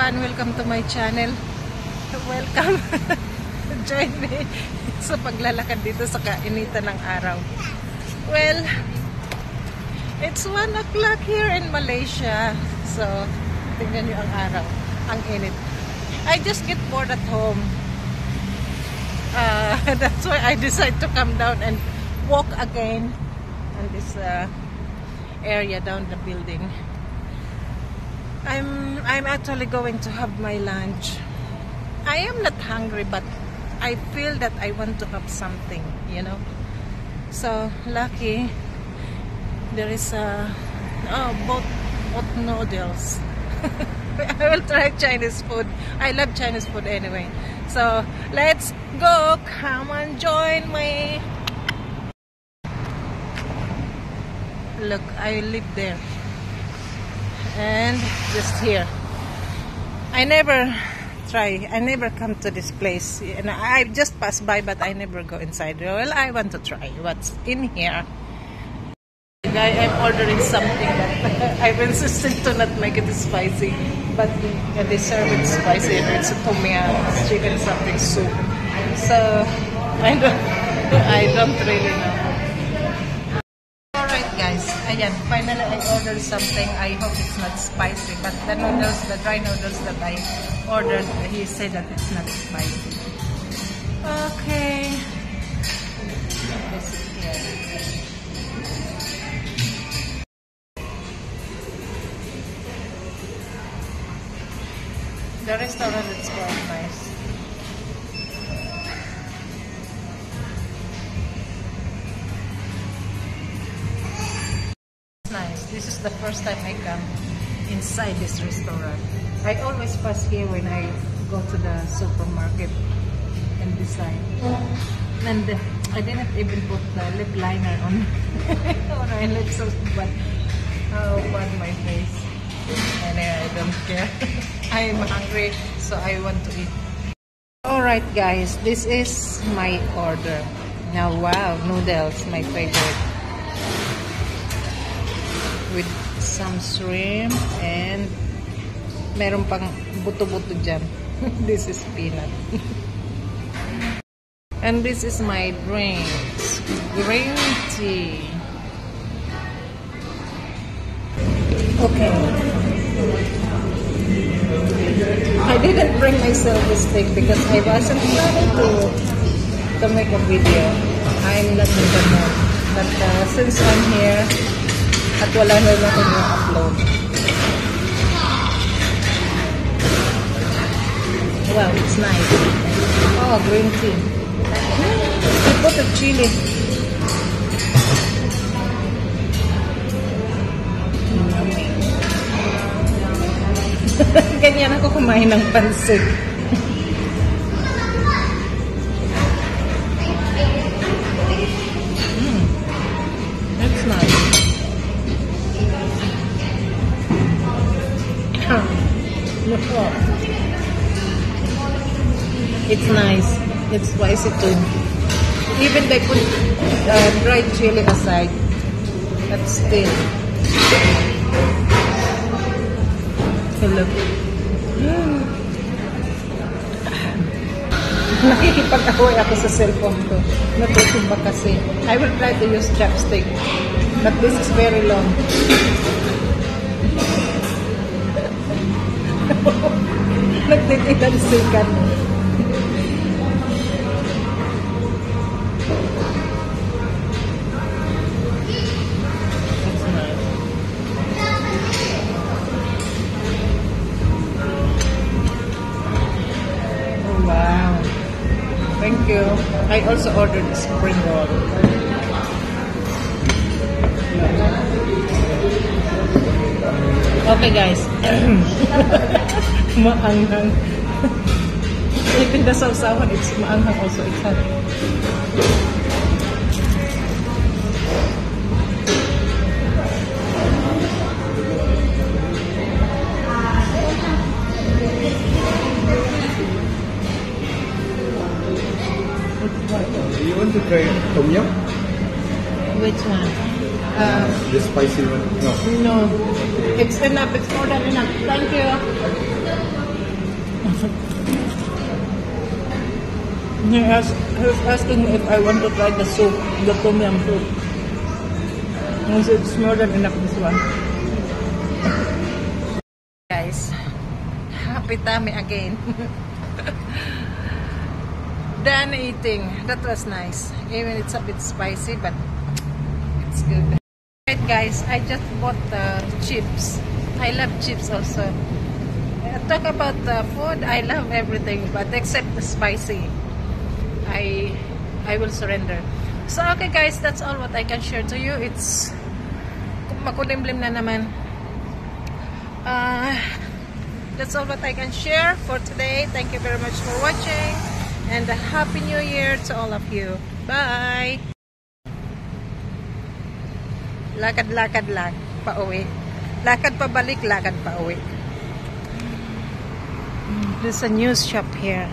everyone, welcome to my channel. Welcome. Join me sa paglalakad dito sa kainitan ng araw. Well, it's 1 o'clock here in Malaysia. So, tingnan nyo ang araw. Ang init. I just get bored at home. That's why I decided to come down and walk again on this area down the building. I'm actually going to have my lunch. I am not hungry, but I feel that I want to have something, you know. So lucky there is both noodles. I will try Chinese food. I love Chinese food anyway. So let's go. Come and join me. Look, I live there. And just here. I never come to this place. And I just pass by, but I never go inside. Well, I want to try what's in here. I'm ordering something that I've insisted to not make it spicy, but they serve it spicy. It's a tom yum, chicken something soup. So I don't really know. Alright guys, ayan, finally I ordered something. I hope it's not spicy, but the noodles, the dry noodles that I ordered, he said that it's not spicy. Okay. This is here. The restaurant is quite nice. It's nice. This is the first time I come inside this restaurant. I always pass here when I go to the supermarket and decide. And I didn't even put the lip liner on my lips, so bad. How bad my face. Anyway, I don't care. I am hungry, so I want to eat. Alright guys, this is my order. Now wow, noodles, my favorite. With some shrimp and meron pang buto-buto dyan. This is peanut. And this is my drinks. Green tea. Okay. I didn't bring my selfie stick because I wasn't planning to make a video. I'm not in the mood. But since I'm here, at wala na lang akong upload. Wow, it's nice. Oh, green tea. I put the chili. Ganyan ako kumain ng pansit. That's nice. It's nice. It's spicy too. Even they put dried chili aside. But still. Hello. Nakikipag-away ako sa cellphone ko. Natutumba kasi. I will try to use chopstick. But this is very long. Nagtitilansikan. Thank you. I also ordered a spring roll. Okay guys. Maanghang. Even the sausawan, it's maanghang also. It's hot. Do you want to try tom yum? Which one? The spicy one? No. No. It's enough. It's more than enough. Thank you. He was asking me if I want to try the soup, the tom yum soup. I said it's more than enough this one. Guys, happy tummy again. Done eating. That was nice. Even it's a bit spicy, but it's good. Right guys, I just bought the chips. I love chips also. Talk about the food, I love everything, but except the spicy. I will surrender. So okay guys, that's all what I can share to you. It's makulimlim na naman. That's all what I can share for today. Thank you very much for watching, and a happy new year to all of you. Bye. Lakad-lakad lang pauwi. Lakad pabalik, lakad pauwi. There's a news shop here.